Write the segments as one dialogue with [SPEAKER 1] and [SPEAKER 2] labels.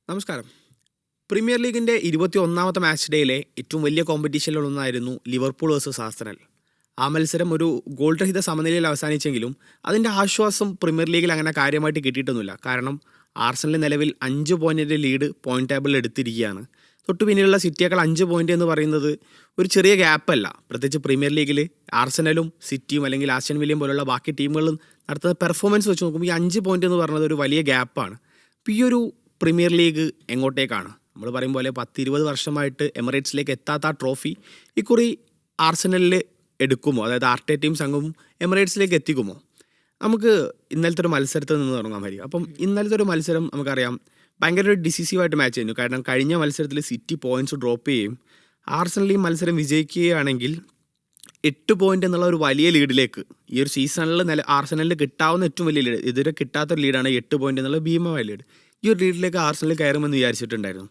[SPEAKER 1] നമസ്കാരം. പ്രീമിയർ ലീഗിൻ്റെ 21ാമത്തെ മാച്ച് ഡേയിലെ ഏറ്റവും വലിയ കോമ്പറ്റീഷനിലൊന്നായിരുന്നു ലിവർപൂൾ വേഴ്സസ് ആർസനൽ. ആ മത്സരം ഒരു ഗോൾ രഹിത സമനിലയിൽ അവസാനിച്ചെങ്കിലും അതിൻ്റെ ആശ്വാസം പ്രീമിയർ ലീഗിൽ അങ്ങനെ കാര്യമായിട്ട് കിട്ടിയിട്ടൊന്നുമില്ല. കാരണം ആർസനൽ നിലവിൽ 5 പോയിൻറ്റിൻ്റെ ലീഡ് പോയിന്റ് ടേബിളിൽ എടുത്തിരിക്കുകയാണ്. തൊട്ടു പിന്നിലുള്ള സിറ്റിയേക്കാൾ 5 പോയിന്റ് എന്ന് പറയുന്നത് ഒരു ചെറിയ ഗ്യാപ്പല്ല. പ്രത്യേകിച്ച് പ്രീമിയർ ലീഗിൽ ആർസനലും സിറ്റിയും അല്ലെങ്കിൽ ആസ്റ്റൺ വില്ലിയും പോലുള്ള ബാക്കി ടീമുകളും നടത്തുന്ന പെർഫോമൻസ് വെച്ച് നോക്കുമ്പോൾ ഈ 5 പോയിന്റ് എന്ന് പറയുന്നത് ഒരു വലിയ ഗ്യാപ്പാണ്. അപ്പോൾ ഈ ഒരു പ്രീമിയർ ലീഗ് എങ്ങോട്ടേക്കാണ്? നമ്മൾ പറയും പോലെ 10-20 വർഷമായിട്ട് എമിറേറ്റ്സിലേക്ക് എത്താത്ത ആ ട്രോഫി ഇക്കുറി ആർസനലിൽ എടുക്കുമോ? അതായത് ആർട്ടേറ്റയും സംഘവും എമിറേറ്റ്സിലേക്ക് എത്തിക്കുമോ? നമുക്ക് ഇന്നലത്തെ ഒരു മത്സരത്തിൽ നിന്ന് തുടങ്ങാൻ മതി. അപ്പം ഇന്നലത്തെ ഒരു മത്സരം നമുക്കറിയാം ഭയങ്കര ഒരു ഡിസിസീവായിട്ട് മാച്ച് ചെയ്യുന്നു. കാരണം കഴിഞ്ഞ മത്സരത്തിൽ സിറ്റി പോയിന്റ്സ് ഡ്രോപ്പ് ചെയ്യുകയും ആർസനൽ ഈ മത്സരം വിജയിക്കുകയാണെങ്കിൽ 8 പോയിന്റ് എന്നുള്ള ഒരു വലിയ ലീഡിലേക്ക് ഈ ഒരു സീസണിൽ ആർസനലിന് കിട്ടാവുന്ന ഏറ്റവും വലിയ ലീഡ്, ഇതുവരെ കിട്ടാത്തൊരു ലീഡാണ് 8 പോയിന്റ് എന്നുള്ള ഭീമമായ ലീഡ്. ഈ ഒരു ലീഡിലേക്ക് ആർസനൽ കയറുമെന്ന് വിചാരിച്ചിട്ടുണ്ടായിരുന്നു.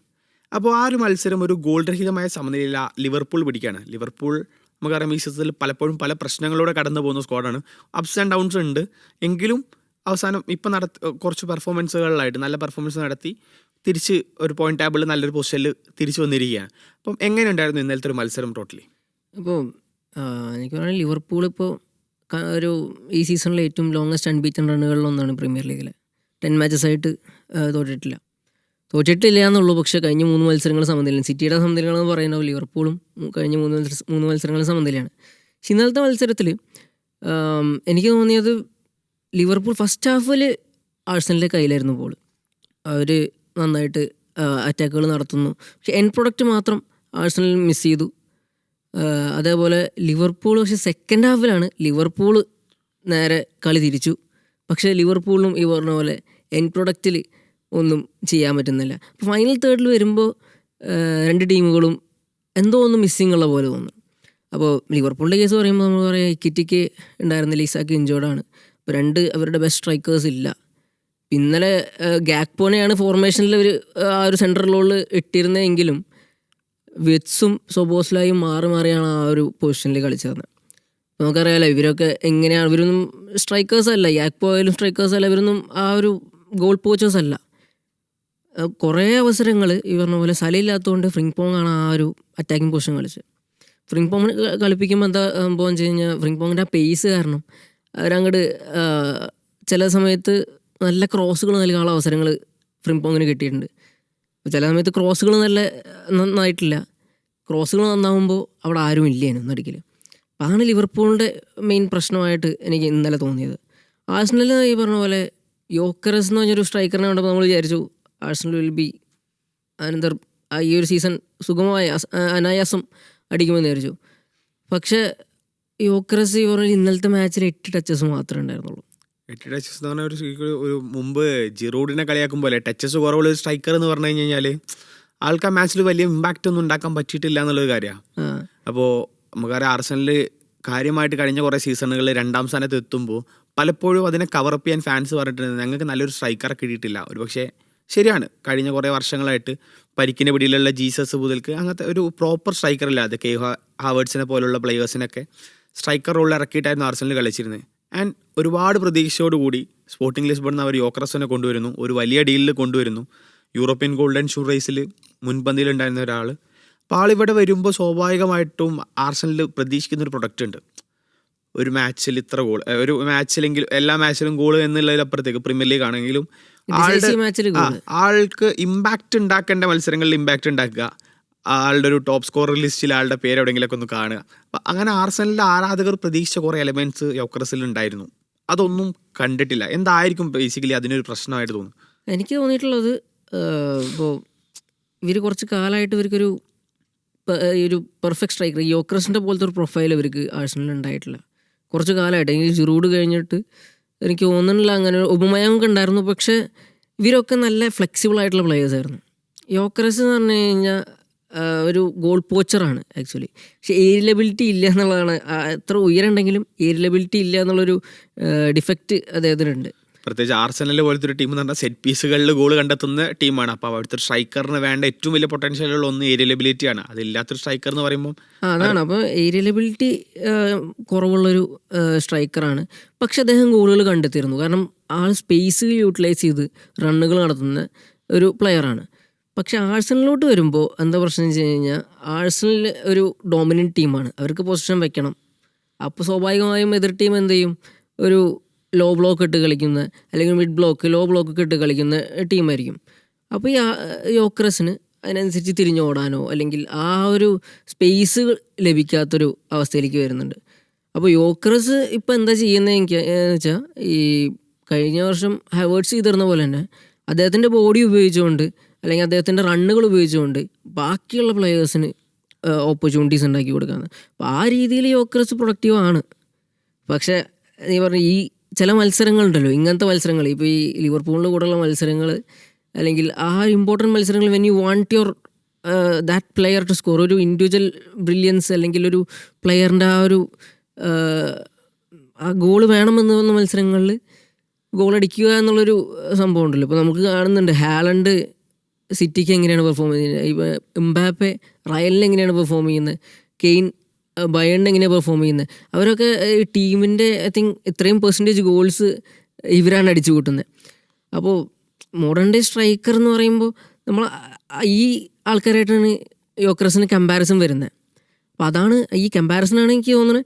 [SPEAKER 1] അപ്പോൾ ആ ഒരു മത്സരം ഒരു ഗോൾ രഹിതമായ സമനിലയിൽ ലിവർപൂൾ പിടിക്കുകയാണ്. ലിവർപൂൾ നമുക്കറിയാം ഈ സീസണിൽ പലപ്പോഴും പല പ്രശ്നങ്ങളോടെ കടന്നു പോകുന്ന സ്ക്വാഡാണ്. അപ്സ് ആൻഡ് ഡൗൺസ് ഉണ്ട്. എങ്കിലും അവസാനം ഇപ്പം കുറച്ച് പെർഫോമൻസുകളിലായിട്ട് നല്ല പെർഫോമൻസ് നടത്തി തിരിച്ച് ഒരു പോയിന്റ് ടേബിളിൽ നല്ലൊരു പൊസിഷനിൽ തിരിച്ചു വന്നിരിക്കുകയാണ്. അപ്പം എങ്ങനെയുണ്ടായിരുന്നു ഇന്നലത്തെ ഒരു മത്സരം ടോട്ടലി?
[SPEAKER 2] അപ്പോൾ എനിക്ക് പറയുന്നത് ലിവർപൂൾ ഇപ്പോൾ ഒരു ഈ സീസണിലെ ഏറ്റവും ലോങ്ങസ്റ്റ് അൺബീറ്റൻ റണ്ണുകളിലൊന്നാണ് പ്രീമിയർ ലീഗിലെ. 10 മാച്ചസ് ആയിട്ട് തോറ്റിട്ടില്ല എന്നുള്ളൂ. പക്ഷേ കഴിഞ്ഞ 3 മത്സരങ്ങൾ സമനിലയാണ്. സിറ്റിയുടെ സമനിലകളെന്ന് പറയുന്നത് ലിവർപൂളും കഴിഞ്ഞ 3 മത്സരങ്ങൾ സമനിലയാണ്. പക്ഷെ ഇന്നലത്തെ മത്സരത്തിൽ എനിക്ക് തോന്നിയത് ലിവർപൂൾ ഫസ്റ്റ് ഹാഫിൽ ആഴ്സണലിൻ്റെ കയ്യിലായിരുന്നു ബോൾ. അവർ നന്നായിട്ട് അറ്റാക്കുകൾ നടത്തുന്നു. പക്ഷെ എൻഡ് പ്രൊഡക്റ്റ് മാത്രം ആഴ്സണൽ മിസ് ചെയ്തു. അതേപോലെ ലിവർപൂൾ പക്ഷേ സെക്കൻഡ് ഹാഫിലാണ് ലിവർപൂൾ നേരെ കളി തിരിച്ചു. പക്ഷേ ലിവർപൂളിനും ഈ പറഞ്ഞ പോലെ എൻഡ് പ്രൊഡക്റ്റിൽ ഒന്നും ചെയ്യാൻ പറ്റുന്നില്ല. അപ്പോൾ ഫൈനൽ തേർഡിൽ വരുമ്പോൾ 2 ടീമുകളും എന്തോ ഒന്ന് മിസ്സിങ് ഉള്ള പോലെ തോന്നുന്നു. അപ്പോൾ ലിവർപൂളിൻ്റെ കേസ് പറയുമ്പോൾ നമ്മൾ പറയാം ഇക്കിറ്റിക്ക് ഉണ്ടായിരുന്നില്ല, ഇസാക്ക് ഇഞ്ചോർഡാണ്. അപ്പോൾ 2 അവരുടെ ബെസ്റ്റ് സ്ട്രൈക്കേഴ്സ് ഇല്ല. ഇന്നലെ ഗാക്പോനെയാണ് ഫോർമേഷനിൽ അവർ ആ ഒരു സെൻട്രൽ റോളിൽ ഇട്ടിരുന്നതെങ്കിലും വിറ്റ്സും സൊബോസ്ലായും മാറി മാറിയാണ് ആ ഒരു പൊസിഷനിൽ കളിച്ചത്. നമുക്കറിയാമല്ലോ ഇവരൊക്കെ എങ്ങനെയാണ്, ഇവരൊന്നും സ്ട്രൈക്കേഴ്സ് അല്ല. യാക്പോ ആയാലും സ്ട്രൈക്കേഴ്സ് അല്ല, ഇവരൊന്നും ആ ഒരു ഗോൾ പോച്ചേഴ്സ് അല്ല. കുറേ അവസരങ്ങൾ ഈ പറഞ്ഞ പോലെ സ്ഥലമില്ലാത്തതുകൊണ്ട് ഫ്രിങ്പോങ് ആണ് ആ ഒരു അറ്റാക്കിംഗ് പൊസിഷൻ കളിച്ചത്. ഫ്രിങ്പോങ് കളിപ്പിക്കുമ്പോൾ എന്താ സംഭവം വെച്ച് കഴിഞ്ഞാൽ ഫ്രിങ്പോങ്ങിൻ്റെ ആ പേസ് കാരണം അവരങ്ങോട്ട് ചില സമയത്ത് നല്ല ക്രോസുകൾ നൽകാനുള്ള അവസരങ്ങൾ ഫ്രിങ്പോങ്ങിന് കിട്ടിയിട്ടുണ്ട്. ചില സമയത്ത് ക്രോസുകൾ നന്നായിട്ടില്ല. ക്രോസുകൾ നന്നാവുമ്പോൾ അവിടെ ആരും ഇല്ലേനും നടുക്കിൽ. അതാണ് ലിവർപൂളിൻ്റെ മെയിൻ പ്രശ്നമായിട്ട് എനിക്ക് ഇന്നലെ തോന്നിയത്. ആഴ്സണൽ ഈ പറഞ്ഞ പോലെ യോക്കറസ് എന്ന് പറഞ്ഞൊരു സ്ട്രൈക്കറിനെ കണ്ടപ്പോൾ നമ്മൾ വിചാരിച്ചു ആഴ്സണൽ വിൽ ബി അനന്തർ ഈ ഒരു സീസൺ സുഗമമായ അനായാസം അടിക്കുമെന്ന് വിചാരിച്ചു. പക്ഷേ യോക്കറസ് ഈ പറഞ്ഞാൽ ഇന്നലത്തെ മാച്ചിൽ 8 ടച്ചസ് മാത്രമേ ഉണ്ടായിരുന്നുള്ളൂ.
[SPEAKER 1] 8 ടച്ചസ് എന്ന് പറഞ്ഞാൽ ഒരു മുമ്പ് ജിറൂഡിനെ കളിയാക്കും പോലെ ടച്ചസ് കുറവുള്ള ഒരു സ്ട്രൈക്കർ എന്ന് പറഞ്ഞു കഴിഞ്ഞാൽ ആൾക്ക് ആ മാച്ചിൽ വലിയ ഇമ്പാക്റ്റ് ഒന്നും ഉണ്ടാക്കാൻ പറ്റിയിട്ടില്ല എന്നുള്ളൊരു കാര്യമാണ്. അപ്പോൾ നമുക്കറിയാം ആർസണൽ കാര്യമായിട്ട് കഴിഞ്ഞ കുറേ സീസണുകളിൽ 2ാം സ്ഥാനത്ത് എത്തുമ്പോൾ പലപ്പോഴും അതിനെ കവറപ്പ് ചെയ്യാൻ ഫാൻസ് പറഞ്ഞിട്ടുണ്ട് ഞങ്ങൾക്ക് നല്ലൊരു സ്ട്രൈക്കറെ കിട്ടിയിട്ടില്ല. ഒരു പക്ഷേ ശരിയാണ്, കഴിഞ്ഞ കുറേ വർഷങ്ങളായിട്ട് പരിക്കിൻ്റെ പിടിയിലുള്ള ജീസസ് മുതൽക്ക് അങ്ങനത്തെ ഒരു പ്രോപ്പർ സ്ട്രൈക്കർ ഇല്ലാതെ കെ ഹാവേർട്സിനെ പോലുള്ള പ്ലെയേഴ്സിനൊക്കെ സ്ട്രൈക്കർ റോളിൽ ഇറക്കിയിട്ടായിരുന്നു ആർസണൽ കളിച്ചിരുന്നത്. ആൻഡ് ഒരുപാട് പ്രതീക്ഷയോടുകൂടി സ്പോർട്ടിംഗ് ലിസ്ബണിൽ അവർ യോക്കറസിനെ കൊണ്ടുവരുന്നു, ഒരു വലിയ ഡീലിൽ കൊണ്ടുവരുന്നു. യൂറോപ്യൻ ഗോൾഡൻ ഷൂ റേസിൽ മുൻപന്തിയിലുണ്ടായിരുന്ന ഒരാൾ. അപ്പോൾ ആളിവിടെ വരുമ്പോൾ സ്വാഭാവികമായിട്ടും ആർസണൽ പ്രതീക്ഷിക്കുന്ന ഒരു പ്രൊഡക്റ്റ് ഉണ്ട്. ഒരു മാച്ചിൽ ഇത്ര ഗോൾ, ഒരു മാച്ചിലെങ്കിലും എല്ലാ മാച്ചിലും ഗോൾ എന്നുള്ളതിലപ്പുറത്തേക്ക് പ്രീമിയർ ലീഗ് ആണെങ്കിലും ആൾക്ക് ഇമ്പാക്റ്റ് ഉണ്ടാക്കേണ്ട മത്സരങ്ങളിൽ ഇമ്പാക്റ്റ് ഉണ്ടാക്കുക, ആളുടെ ഒരു ടോപ്പ് സ്കോറർ ലിസ്റ്റിൽ ആളുടെ പേര് എവിടെയെങ്കിലുമൊക്കെ ഒന്ന് കാണുക. അപ്പം അങ്ങനെ ആർസണലിൻ്റെ ആരാധകർ പ്രതീക്ഷിച്ച കുറേ എലമെൻറ്റ്സ് യോക്കറസിൽ ഉണ്ടായിരുന്നു. അതൊന്നും കണ്ടിട്ടില്ല. എന്തായിരിക്കും ബേസിക്കലി അതിനൊരു പ്രശ്നമായിട്ട് തോന്നുന്നു?
[SPEAKER 2] എനിക്ക് തോന്നിയിട്ടുള്ളത് ഇപ്പോൾ ഇവർ കുറച്ച് കാലമായിട്ട് ഇവർക്കൊരു ഒരു പെർഫെക്റ്റ് സ്ട്രൈക്കർ യോക്കറസിൻ്റെ പോലത്തെ ഒരു പ്രൊഫൈൽ ഇവർക്ക് ആഴ്സണലിൽ ഉണ്ടായിട്ടില്ല കുറച്ച് കാലമായിട്ട്. എനിക്ക് ജിറൂഡ് കഴിഞ്ഞിട്ട് എനിക്ക് തോന്നുന്നില്ല അങ്ങനെ. ഉപമയമൊക്കെ ഉണ്ടായിരുന്നു, പക്ഷേ ഇവരൊക്കെ നല്ല ഫ്ലെക്സിബിൾ ആയിട്ടുള്ള പ്ലെയേഴ്സ് ആയിരുന്നു. യോക്കറസ് എന്ന് പറഞ്ഞു കഴിഞ്ഞാൽ ഒരു ഗോൾ പോച്ചറാണ് ആക്ച്വലി. പക്ഷേ ഏരിയലബിലിറ്റി ഇല്ല എന്നുള്ളതാണ്. എത്ര ഉയരമുണ്ടെങ്കിലും ഏരിയലബിലിറ്റി ഇല്ല എന്നുള്ളൊരു ഡിഫക്റ്റ് അദ്ദേഹത്തിനുണ്ട്.
[SPEAKER 1] പ്രത്യേകിച്ച് ആർസനൽ പോലത്തെ ഒരു ടീം എന്ന് പറഞ്ഞാൽ സെറ്റ് പീസുകളിൽ ഗോൾ കണ്ടെത്തുന്ന ടീമാണ്. അപ്പോൾ അവിടുത്തെ സ്ട്രൈക്കറിന് വേണ്ട ഏറ്റവും വലിയ പൊട്ടൻഷ്യലുള്ള ഒന്ന് ഏരിയലബിലിറ്റിയാണ്. അതില്ലാത്തൊരു സ്ട്രൈക്കർ എന്ന് പറയുമ്പോൾ
[SPEAKER 2] അതാണ്. അപ്പോൾ ഏരിയലബിലിറ്റി കുറവുള്ളൊരു സ്ട്രൈക്കറാണ്. പക്ഷെ അദ്ദേഹം ഗോളുകൾ കണ്ടെത്തിയിരുന്നു. കാരണം ആൾ സ്പേസ് യൂട്ടിലൈസ് ചെയ്ത് റണ്ണുകൾ നടത്തുന്ന ഒരു പ്ലെയറാണ്. പക്ഷെ ആഴ്സണലിലോട്ട് വരുമ്പോൾ എന്താ പ്രശ്നം വെച്ച് കഴിഞ്ഞാൽ ആഴ്സണൽ ഒരു ഡോമിനൻറ്റ് ടീമാണ്, അവർക്ക് പൊസിഷൻ വെക്കണം. അപ്പോൾ സ്വാഭാവികമായും എതിർ ടീം എന്ത് ചെയ്യും, ഒരു ലോ ബ്ലോക്ക് ഇട്ട് കളിക്കുന്ന അല്ലെങ്കിൽ മിഡ് ബ്ലോക്ക് ലോ ബ്ലോക്ക് ഒക്കെ ഇട്ട് കളിക്കുന്ന ടീമായിരിക്കും. അപ്പോൾ ഈ യോക്രസിന് അതിനനുസരിച്ച് തിരിഞ്ഞോടാനോ അല്ലെങ്കിൽ ആ ഒരു സ്പേസ് ലഭിക്കാത്തൊരു അവസ്ഥയിലേക്ക് വരുന്നുണ്ട്. അപ്പോൾ യോക്രസ് ഇപ്പം എന്താ ചെയ്യുന്നത് എനിക്ക് വെച്ചാൽ, ഈ കഴിഞ്ഞ വർഷം ഹവേർട്സ് ചെയ്തിരുന്ന പോലെ തന്നെ അദ്ദേഹത്തിൻ്റെ ബോഡി ഉപയോഗിച്ചുകൊണ്ട് അല്ലെങ്കിൽ അദ്ദേഹത്തിൻ്റെ റണ്ണുകൾ ഉപയോഗിച്ചുകൊണ്ട് ബാക്കിയുള്ള പ്ലെയേഴ്സിന് ഓപ്പർച്യൂണിറ്റീസ് ഉണ്ടാക്കി കൊടുക്കുകയാണ്. അപ്പോൾ ആ രീതിയിൽ യോക്രസ് പ്രൊഡക്റ്റീവ് ആണ്. പക്ഷേ നീ പറഞ്ഞ ഈ ചില മത്സരങ്ങളുണ്ടല്ലോ, ഇങ്ങനത്തെ മത്സരങ്ങൾ, ഇപ്പോൾ ഈ ലിവർപൂളിൻ്റെ കൂടെയുള്ള മത്സരങ്ങൾ അല്ലെങ്കിൽ ആ ഇമ്പോർട്ടൻറ്റ് മത്സരങ്ങൾ, when you want your that player to score, ഒരു ഇൻഡിവിജ്വൽ ബ്രില്യൻസ് അല്ലെങ്കിൽ ഒരു പ്ലെയറിൻ്റെ ആ ഗോള് വേണമെന്ന് വന്ന മത്സരങ്ങളിൽ ഗോളടിക്കുക എന്നുള്ളൊരു സംഭവം ഉണ്ടല്ലോ. ഇപ്പോൾ നമുക്ക് കാണുന്നുണ്ട് ഹാലൻഡ് സിറ്റിക്ക് എങ്ങനെയാണ് പെർഫോം ചെയ്യുന്നത്, ഇപ്പോൾ എംബാപ്പെ റയലിന് എങ്ങനെയാണ് പെർഫോം ചെയ്യുന്നത്, കെയ്ൻ ബയേണിന് എങ്ങനെയാണ് പെർഫോം ചെയ്യുന്നത്. അവരൊക്കെ ടീമിൻ്റെ ഐ തിങ്ക് ഇത്രയും പെർസെൻറ്റേജ് ഗോൾസ് ഇവരാണ് അടിച്ചു കൂട്ടുന്നത്. അപ്പോൾ മോഡേൺ ഡേ സ്ട്രൈക്കർ എന്ന് പറയുമ്പോൾ നമ്മൾ ഈ ആൾക്കാരായിട്ടാണ് യോക്രസിന് കമ്പാരിസൺ വരുന്നത്. അപ്പോൾ അതാണ് ഈ കമ്പാരിസനാണ് എനിക്ക് തോന്നുന്നത്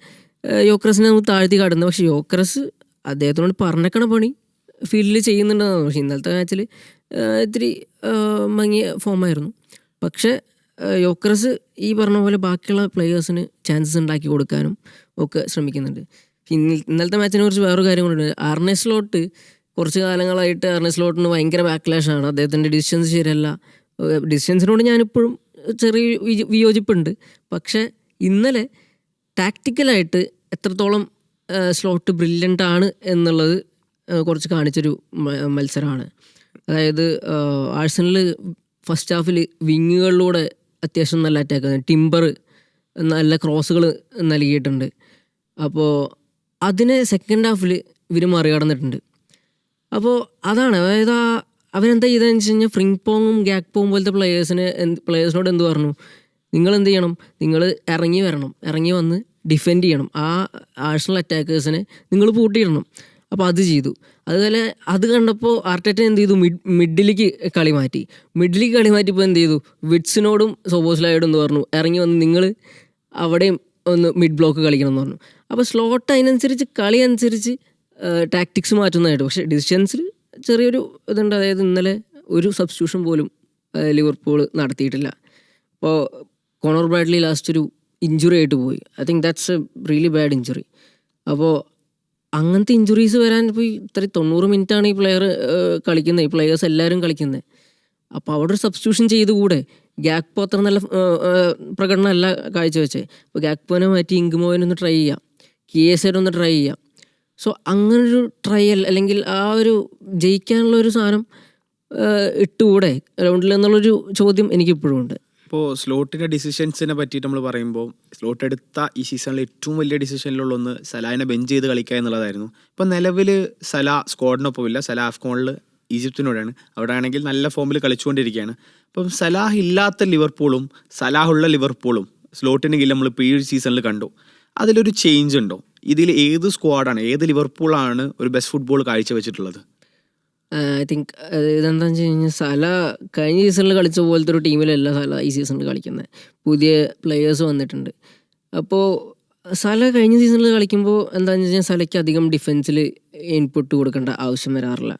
[SPEAKER 2] യോക്രസിനെ നമുക്ക് താഴ്ത്തി കാട്ടുന്നത്. പക്ഷേ യോക്രസ് അദ്ദേഹത്തിനോട് പറഞ്ഞേക്കണ പണി ഫീൽഡിൽ ചെയ്യുന്നുണ്ടെന്നാണ്. പക്ഷേ ഇന്നലത്തെ മാച്ചിൽ ഇത്തിരി മങ്ങിയ ഫോമായിരുന്നു. പക്ഷേ യോക്രസ് ഈ പറഞ്ഞ പോലെ ബാക്കിയുള്ള പ്ലെയേഴ്സിന് ചാൻസസ് ഉണ്ടാക്കി കൊടുക്കാനും ഒക്കെ ശ്രമിക്കുന്നുണ്ട്. ഇന്നലത്തെ മാച്ചിനെ കുറിച്ച് വേറൊരു കാര്യം കൊണ്ടുണ്ട്. ആർനെ സ്ലോട്ട് കുറച്ച് കാലങ്ങളായിട്ട് ആർനെ സ്ലോട്ടിന് ഭയങ്കര ബാക്ക്ലാഷാണ്, അദ്ദേഹത്തിൻ്റെ ഡിസിഷൻസ് ശരിയല്ല. ഡിസിഷൻസിനോട് ഞാനിപ്പോഴും ചെറിയ വിയോജിപ്പുണ്ട്. പക്ഷേ ഇന്നലെ ടാക്റ്റിക്കലായിട്ട് എത്രത്തോളം സ്ലോട്ട് ബ്രില്യൻ്റ് ആണ് എന്നുള്ളത് കുറച്ച് കാണിച്ചൊരു മത്സരമാണ്. അതായത് ആഴ്സണൽ ഫസ്റ്റ് ഹാഫിൽ വിങ്ങുകളിലൂടെ അത്യാവശ്യം നല്ല അറ്റാക്ക്, ടിംബർ നല്ല ക്രോസുകൾ നൽകിയിട്ടുണ്ട്. അപ്പോൾ അതിനെ സെക്കൻഡ് ഹാഫിൽ ഇവർ മറികടന്നിട്ടുണ്ട്. അപ്പോൾ അതാണ്, അതായത് അവരെന്താ ചെയ്തതെന്ന് വെച്ച് കഴിഞ്ഞാൽ ഫ്രിങ്പോങ്ങും ഗ്യാക്പോങ്ങും പോലത്തെ പ്ലെയേഴ്സിനോട് എന്ത് പറഞ്ഞു, നിങ്ങൾ എന്ത് ചെയ്യണം, നിങ്ങൾ ഇറങ്ങി വരണം, ഇറങ്ങി വന്ന് ഡിഫെൻഡ് ചെയ്യണം, ആ ആഴ്സണൽ അറ്റാക്കേഴ്സിനെ നിങ്ങൾ പൂട്ടിയിടണം. അപ്പോൾ അത് ചെയ്തു. അതുപോലെ അത് കണ്ടപ്പോൾ ആർട്ടറ്റ എന്ത് ചെയ്തു, മിഡിലേക്ക് കളി മാറ്റിയപ്പോൾ എന്ത് ചെയ്തു, വിറ്റ്സിനോടും സോബോസ്ലായോടും എന്ത് പറഞ്ഞു, ഇറങ്ങി വന്ന് നിങ്ങൾ അവിടെയും ഒന്ന് മിഡ് ബ്ലോക്ക് കളിക്കണം എന്ന് പറഞ്ഞു. അപ്പോൾ സ്ലോട്ട് അതിനനുസരിച്ച് കളി അനുസരിച്ച് ടാക്ടിക്സ് മാറ്റുന്നതായിട്ട്. പക്ഷേ ഡിസിഷൻസിൽ ചെറിയൊരു ഇതുണ്ട്. അതായത് ഇന്നലെ ഒരു സബ്സ്റ്റിറ്റ്യൂഷൻ പോലും ലിവർപൂൾ നടത്തിയിട്ടില്ല. അപ്പോൾ കോണർ ബ്രാഡ്ലി ലാസ്റ്റ് ഒരു ഇഞ്ചുറി ആയിട്ട് പോയി. I think that's A really bad injury. അപ്പോൾ അങ്ങനത്തെ ഇഞ്ചുറീസ് വരാൻ ഇപ്പോൾ ഇത്ര 90 മിനിറ്റാണ് ഈ പ്ലെയർ കളിക്കുന്നത്, ഈ പ്ലെയേഴ്സ് എല്ലാവരും കളിക്കുന്നത്. അപ്പോൾ അവിടെ ഒരു സബ്സ്റ്റിറ്റ്യൂഷൻ ചെയ്തുകൂടെ? ഗ്യാക്പോ അത്ര നല്ല പ്രകടനമല്ല കാഴ്ചവെച്ചേ. അപ്പോൾ ഗ്യാക്പോനെ മാറ്റി ഇങ്കുമോനെ ട്രൈ ചെയ്യാം, കിയേസേനെ ട്രൈ ചെയ്യാം. സോ അങ്ങനൊരു ട്രയൽ അല്ലെങ്കിൽ ആ ഒരു ജയിക്കാനുള്ള ഒരു സാധനം ഇട്ടുകൂടെ ഗ്രൗണ്ടിൽ എന്നുള്ളൊരു ചോദ്യം എനിക്കിപ്പോഴും ഉണ്ട്.
[SPEAKER 1] ഇപ്പോൾ സ്ലോട്ടിൻ്റെ ഡിസിഷൻസിനെ പറ്റിയിട്ട് നമ്മൾ പറയുമ്പോൾ സ്ലോട്ട് എടുത്ത ഈ സീസണിൽ ഏറ്റവും വലിയ ഡിസിഷനിലുള്ളൊന്ന് സലാഹിനെ ബെഞ്ച് ചെയ്ത് കളിക്കുക എന്നുള്ളതായിരുന്നു. ഇപ്പോൾ നിലവിൽ സലാ സ്ക്വാഡിനൊപ്പമില്ല, സലാ ആഫ്കോണിൽ ഈജിപ്തിനോടാണ്, അവിടെ ആണെങ്കിൽ നല്ല ഫോമിൽ കളിച്ചുകൊണ്ടിരിക്കുകയാണ്. അപ്പം സലാഹ് ഇല്ലാത്ത ലിവർപൂളും സലാഹുള്ള ലിവർപൂളും സ്ലോട്ടിന് കീഴിൽ നമ്മളിപ്പോൾ ഈ സീസണിൽ കണ്ടു. അതിലൊരു ചേഞ്ച് ഉണ്ടോ? ഇതിൽ ഏത് സ്ക്വാഡാണ്, ഏത് ലിവർപൂളാണ് ഒരു ബെസ്റ്റ് ഫുട്ബോൾ കാഴ്ചവെച്ചിട്ടുള്ളത്?
[SPEAKER 2] ഐ തിങ്ക് ഇതെന്താണെന്ന് വെച്ച് കഴിഞ്ഞാൽ സല കഴിഞ്ഞ സീസണിൽ കളിച്ച പോലത്തെ ഒരു ടീമിലല്ല സല ഈ സീസണിൽ കളിക്കുന്നത്. പുതിയ പ്ലെയേഴ്സ് വന്നിട്ടുണ്ട്. അപ്പോൾ സല കഴിഞ്ഞ സീസണിൽ കളിക്കുമ്പോൾ എന്താണെന്ന് വെച്ച് കഴിഞ്ഞാൽ സലയ്ക്ക് അധികം ഡിഫെൻസിൽ ഇൻപുട്ട് കൊടുക്കേണ്ട ആവശ്യം വരാറില്ല.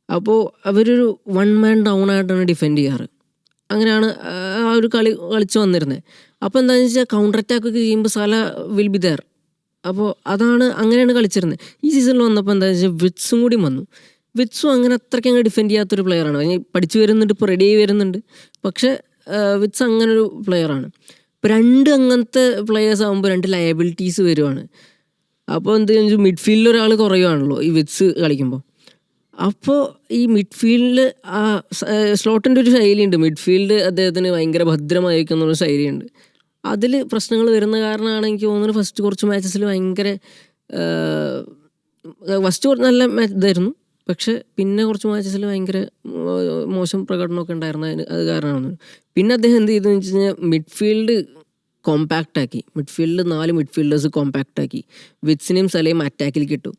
[SPEAKER 2] അപ്പോൾ അവരൊരു 1 man ഡൗൺ ആയിട്ടാണ് ഡിഫെൻഡ് ചെയ്യാറ്. അങ്ങനെയാണ് ആ ഒരു കളിച്ച് വന്നിരുന്നത്. അപ്പോൾ എന്താണെന്ന് വെച്ചാൽ കൗണ്ടർ അറ്റാക്ക് ഒക്കെ ചെയ്യുമ്പോൾ സല വിൽ ബി ദെയർ. അപ്പോൾ അങ്ങനെയാണ് കളിച്ചിരുന്നത്. ഈ സീസണിൽ വന്നപ്പോൾ എന്താണെന്ന് വെച്ചാൽ വിറ്റ്സും കൂടി വന്നു. വിറ്റ്സും അങ്ങനെ അത്രയ്ക്ക് അങ്ങ് ഡിഫെൻഡ് ചെയ്യാത്തൊരു പ്ലെയറാണ്. പഠിച്ചു വരുന്നുണ്ട്, ഇപ്പോൾ റെഡി ആയി വരുന്നുണ്ട്. പക്ഷേ വിറ്റ്സ് അങ്ങനൊരു പ്ലെയറാണ്. ഇപ്പോൾ 2 അങ്ങനത്തെ പ്ലെയേഴ്സ് ആകുമ്പോൾ 2 ലയബിലിറ്റീസ് വരുവാണ്. അപ്പോൾ എന്ത് മിഡ്ഫീൽഡിൽ ഒരാൾ കുറയുവാണല്ലോ ഈ വിറ്റ്സ് കളിക്കുമ്പോൾ. അപ്പോൾ ഈ മിഡ്ഫീൽഡിൽ സ്ലോട്ടിൻ്റെ ഒരു ശൈലിയുണ്ട്, മിഡ്ഫീൽഡ് അദ്ദേഹത്തിന് ഭയങ്കര ഭദ്രമായിരിക്കുന്നൊരു ശൈലിയുണ്ട്. അതിൽ പ്രശ്നങ്ങൾ വരുന്ന കാരണമാണ് എനിക്ക് തോന്നുന്നത് ഫസ്റ്റ് കുറച്ച് മാച്ചസിൽ ഫസ്റ്റ് നല്ല മാച്ച് ഇതായിരുന്നു. പക്ഷെ പിന്നെ കുറച്ച് മാച്ചസിൽ ഭയങ്കര മോശം പ്രകടനമൊക്കെ ഉണ്ടായിരുന്നു. അത് കാരണമാണ്. പിന്നെ അദ്ദേഹം എന്ത് ചെയ്തെന്ന് വെച്ച് കഴിഞ്ഞാൽ മിഡ്ഫീൽഡ് കോമ്പാക്റ്റാക്കി, മിഡ്ഫീൽഡിൽ 4 മിഡ്ഫീൽഡേഴ്സ് കോമ്പാക്റ്റാക്കി, വിറ്റ്സിനെയും സലയും അറ്റാക്കിലേക്ക് ഇട്ടു.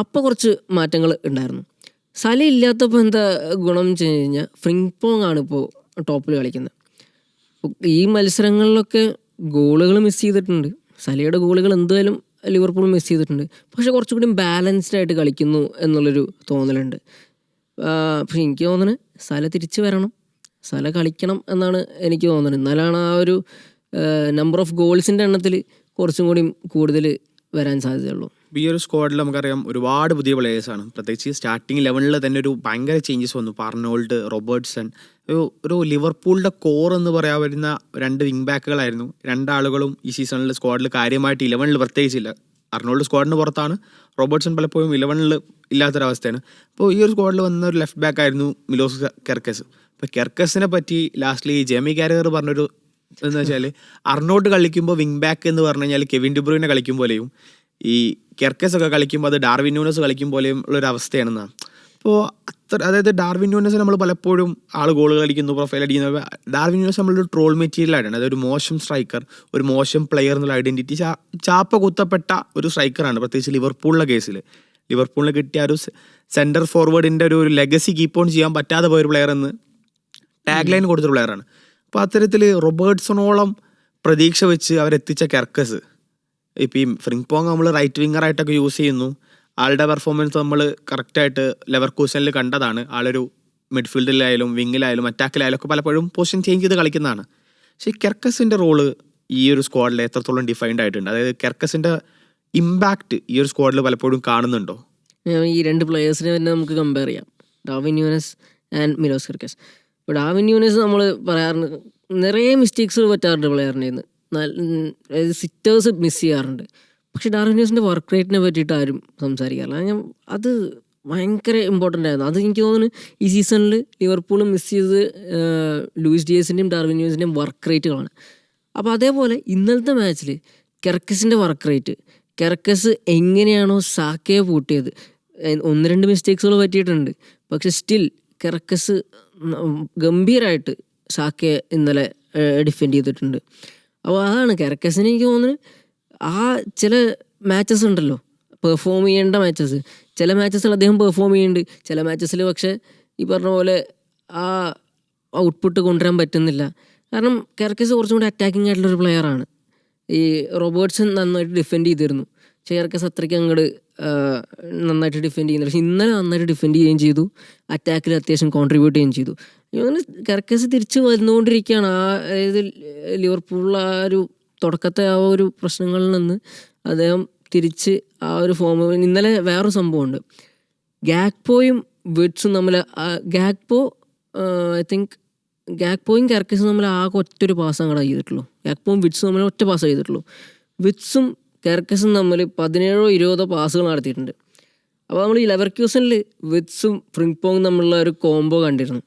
[SPEAKER 2] അപ്പോൾ കുറച്ച് മാറ്റങ്ങൾ ഉണ്ടായിരുന്നു. സല ഇല്ലാത്തപ്പോൾ എന്താ ഗുണം എന്ന് വെച്ച് കഴിഞ്ഞാൽ ഫ്രിങ്പോങ് ആണ് ഇപ്പോൾ ടോപ്പിൽ കളിക്കുന്നത്. ഈ മത്സരങ്ങളിലൊക്കെ ഗോളുകൾ മിസ് ചെയ്തിട്ടുണ്ട്. സലയുടെ ഗോളുകൾ എന്തായാലും ലിവർപൂൾ മിസ് ചെയ്തിട്ടുണ്ട്. പക്ഷെ കുറച്ചുകൂടി ബാലൻസ്ഡ് ആയിട്ട് കളിക്കുന്നു എന്നുള്ളൊരു തോന്നലുണ്ട്. പക്ഷെ എനിക്ക് തോന്നുന്നത് സല തിരിച്ചു വരണം, സല കളിക്കണം എന്നാണ് എനിക്ക് തോന്നുന്നത്. എന്നാലാണ് ആ ഒരു നമ്പർ ഓഫ് ഗോൾസിൻ്റെ എണ്ണത്തിൽ കുറച്ചും കൂടി കൂടുതൽ വരാൻ സാധ്യതയുള്ളൂ.
[SPEAKER 1] ഈ ഒരു സ്ക്വാഡിൽ നമുക്കറിയാം ഒരുപാട് പുതിയ പ്ലേയേഴ്സാണ്. പ്രത്യേകിച്ച് സ്റ്റാർട്ടിങ് 11 തന്നെ ഒരു ഭയങ്കര ചേഞ്ചസ് വന്നു. അർണോൾഡ്, റോബർട്ട്സൺ, ഒരു ലിവർപൂളിൻ്റെ കോർ എന്ന് പറയാൻ വരുന്ന 2 വിങ് ബാക്കുകളായിരുന്നു. 2 ആളുകളും ഈ സീസണിൽ സ്ക്വാഡിൽ കാര്യമായിട്ട് 11 പ്രത്യേകിച്ചില്ല. അർണോൾഡ് സ്ക്വാഡിന് പുറത്താണ്, റോബർട്ട്സൺ പലപ്പോഴും 11 ഇല്ലാത്തൊരവസ്ഥയാണ്. അപ്പോൾ ഈ ഒരു സ്ക്വാഡിൽ വന്ന ഒരു ലെഫ്റ്റ് ബാക്ക് ആയിരുന്നു മിലോസ് കെർക്കസ്. അപ്പോൾ കെർക്കസിനെ പറ്റി ലാസ്റ്റ്ലി ജെമി കാരഗർ പറഞ്ഞൊരു എന്ന് വെച്ചാൽ, അർണോൾഡ് കളിക്കുമ്പോൾ വിങ് ബാക്ക് എന്ന് പറഞ്ഞു കഴിഞ്ഞാൽ കെവിൻ ഡി ബ്രൂയിനെ കളിക്കും പോലെയും ഈ കെർക്കസ് ഒക്കെ കളിക്കുമ്പോൾ അത് ഡാർവിൻ ന്യൂനസ് കളിക്കും പോലെയും ഉള്ളൊരു അവസ്ഥയാണെന്നാണ്. അപ്പോൾ അതായത് ഡാർവിൻ ന്യൂനസ് നമ്മൾ പലപ്പോഴും ഗോളുകൾ അടിക്കുന്നു, പ്രൊഫൈൽ അടിക്കുന്നു. ഡാർവിൻ ന്യൂനസ് നമ്മളൊരു ട്രോൾ മെറ്റീരിയലായിട്ടാണ്. അതൊരു മോശം സ്ട്രൈക്കർ, ഒരു മോശം പ്ലെയർ എന്നുള്ള ഐഡൻറ്റിറ്റി ചാപ്പ കുത്തപ്പെട്ട ഒരു സ്ട്രൈക്കറാണ്. പ്രത്യേകിച്ച് ലിവർപൂളിൻ്റെ കേസിൽ ലിവർപൂളിന് കിട്ടിയ ഒരു സെൻറ്റർ ഫോർവേഡിൻ്റെ ഒരു ലെഗസി കീപ്പ് ഓൺ ചെയ്യാൻ പറ്റാതെ പോയൊരു പ്ലെയർ എന്ന് ടാഗ് ലൈൻ കൊടുത്തൊരു പ്ലെയറാണ്. അപ്പോൾ അത്തരത്തിൽ റോബർട്ട്സണോളം പ്രതീക്ഷ വെച്ച് അവരെത്തിച്ച കെർക്കസ് ഇപ്പോൾ ഈ ഫ്രിംഗ്പോങ് നമ്മൾ റൈറ്റ് വിങ്ങറായിട്ടൊക്കെ യൂസ് ചെയ്യുന്നു. ആളുടെ പെർഫോമൻസ് നമ്മൾ കറക്റ്റായിട്ട് ലെവർകൂസനിൽ കണ്ടതാണ്. ആളൊരു മിഡ്ഫീൽഡിലായാലും വിങ്ങിലായാലും അറ്റാക്കിലായാലും ഒക്കെ പലപ്പോഴും പൊസിഷൻ ചേഞ്ച് ചെയ്ത് കളിക്കുന്നതാണ്. പക്ഷേ കെർക്കസിൻ്റെ റോള് ഈ ഒരു സ്ക്വാഡിൽ എത്രത്തോളം ഡിഫൈൻഡ് ആയിട്ടുണ്ട്? അതായത് കെർക്കസിൻ്റെ ഇമ്പാക്റ്റ് ഈ ഒരു സ്ക്വാഡിൽ പലപ്പോഴും കാണുന്നുണ്ടോ?
[SPEAKER 2] ഈ 2 പ്ലെയേഴ്സിനെ തന്നെ നമുക്ക് കമ്പയർ ചെയ്യാം, Darwin Nunez and Milos Kerkez. ഇപ്പോൾ ഡാർവിൻ ന്യൂനസ് നമ്മൾ പറയാറുണ്ട് നിറയെ മിസ്റ്റേക്സ് പറ്റാറുണ്ട് പ്ലെയറിൻ്റെ നിന്ന്, അതായത് സിറ്റേഴ്സ് മിസ് ചെയ്യാറുണ്ട്. പക്ഷേ ഡാർവിൻ ന്യൂനസിൻ്റെ വർക്ക് റേറ്റിനെ പറ്റിയിട്ട് ആരും സംസാരിക്കാറില്ല. അത് ഭയങ്കര ഇമ്പോർട്ടൻ്റ് ആയിരുന്നു. അത് എനിക്ക് തോന്നുന്നു ഈ സീസണിൽ ലിവർപൂൾ മിസ് ചെയ്തത് ലൂയിസ് ഡിയേഴ്സിൻ്റെയും ഡാർവിൻ ന്യൂനസിൻ്റെയും വർക്ക് റേറ്റുകളാണ്. അപ്പോൾ അതേപോലെ ഇന്നലത്തെ മാച്ചിൽ കെർക്കസിൻ്റെ വർക്ക് റേറ്റ്, കെർക്കസ് എങ്ങനെയാണോ സാക്കയെ പൂട്ടിയത്, 1-2 മിസ്റ്റേക്സുകൾ പറ്റിയിട്ടുണ്ട്. പക്ഷെ സ്റ്റിൽ കെർക്കസ് ഗംഭീരമായിട്ട് സാക്കയെ ഇന്നലെ ഡിഫെൻഡ് ചെയ്തിട്ടുണ്ട്. അപ്പോൾ അതാണ് കെർക്കസിന് എനിക്ക് തോന്നുന്നത് ആ ചില മാച്ചസ് ഉണ്ടല്ലോ പെർഫോം ചെയ്യേണ്ട മാച്ചസ്, ചില മാച്ചസിൽ അദ്ദേഹം പെർഫോം ചെയ്യുന്നുണ്ട്, ചില മാച്ചസിൽ പക്ഷേ ഈ പറഞ്ഞ പോലെ ആ ഔട്ട്പുട്ട് കൊണ്ടുവരാൻ പറ്റുന്നില്ല. കാരണം കെർക്കസ് കുറച്ചും കൂടി അറ്റാക്കിംഗ് ആയിട്ടുള്ളൊരു പ്ലെയറാണ്. ഈ റോബർട്ട്സൺ നന്നായിട്ട് ഡിഫെൻഡ് ചെയ്തിരുന്നു, പക്ഷേ കെർക്കസ് അത്രയ്ക്ക് അങ്ങോട്ട് നന്നായിട്ട് ഡിഫെൻഡ് ചെയ്യുന്നില്ല. പക്ഷേ ഇന്നലെ നന്നായിട്ട് ഡിഫെൻഡ് ചെയ്യുകയും ചെയ്തു, അറ്റാക്കിൽ അത്യാവശ്യം കോൺട്രിബ്യൂട്ട് ചെയ്യുകയും ചെയ്തു. അങ്ങനെ കെർക്കസ് തിരിച്ച് വന്നുകൊണ്ടിരിക്കുകയാണ്. അതായത് ലിവർപൂളിൽ ആ ഒരു തുടക്കത്തെ ആ ഒരു പ്രശ്നങ്ങളിൽ നിന്ന് അദ്ദേഹം തിരിച്ച് ആ ഒരു ഫോം. ഇന്നലെ വേറൊരു സംഭവമുണ്ട്, ഗാക്പോയും വിഡ്സും തമ്മിൽ, ഐ തിങ്ക് ഗാക്പോയും കെർക്കസും തമ്മിൽ ആകെ ഒറ്റൊരു പാസ് അങ്ങോട്ട് ചെയ്തിട്ടുള്ളൂ. ഗാക്പോയും വിഡ്സും തമ്മിൽ ഒറ്റ പാസ് ചെയ്തിട്ടുള്ളൂ. വിഡ്സും കെർക്കസും തമ്മിൽ 17-20 പാസുകൾ നടത്തിയിട്ടുണ്ട്. അപ്പോൾ നമ്മൾ ഈ ലെവർക്യൂസനിൽ വിഡ്സും ഫ്രിംഗ്പോങ് തമ്മിലുള്ള ഒരു കോംബോ കണ്ടിരുന്നു.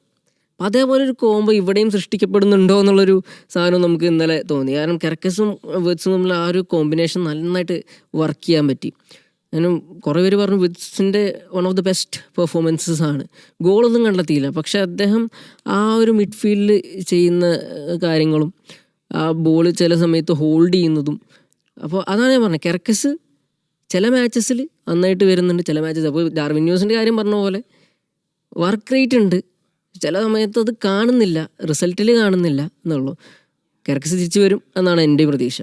[SPEAKER 2] അപ്പോൾ അതേപോലെ ഒരു കോംബോ ഇവിടെയും സൃഷ്ടിക്കപ്പെടുന്നുണ്ടോ എന്നുള്ളൊരു സാധനം നമുക്ക് ഇന്നലെ തോന്നി. കാരണം കെർക്കസും വിഡ്സും തമ്മിൽ ആ ഒരു കോമ്പിനേഷൻ നന്നായിട്ട് വർക്ക് ചെയ്യാൻ പറ്റി. കാരണം കുറേ പേര് പറഞ്ഞു വിഡ്സിൻ്റെ one of the best performances ആണ്. ഗോളൊന്നും കണ്ടെത്തിയില്ല, പക്ഷെ അദ്ദേഹം ആ ഒരു മിഡ്ഫീൽഡിൽ ചെയ്യുന്ന കാര്യങ്ങളും ആ ബോൾ ചില സമയത്ത് ഹോൾഡ് ചെയ്യുന്നതും, അപ്പോൾ അതാണ് ഞാൻ പറഞ്ഞത്, കെർക്കസ് ചില മാച്ചസിൽ നന്നായിട്ട് വരുന്നുണ്ട്, ചില മാച്ചസ്. അപ്പോൾ ഡാർവിൻ ന്യൂസിൻ്റെ കാര്യം പറഞ്ഞ പോലെ വർക്ക് റേറ്റ് ഉണ്ട്, ചില സമയത്ത് അത് കാണുന്നില്ല, റിസൾട്ടിൽ കാണുന്നില്ല എന്നുള്ളൂ. കെർക്കസ് തിരിച്ചു വരും എന്നാണ് എൻ്റെ പ്രതീക്ഷ.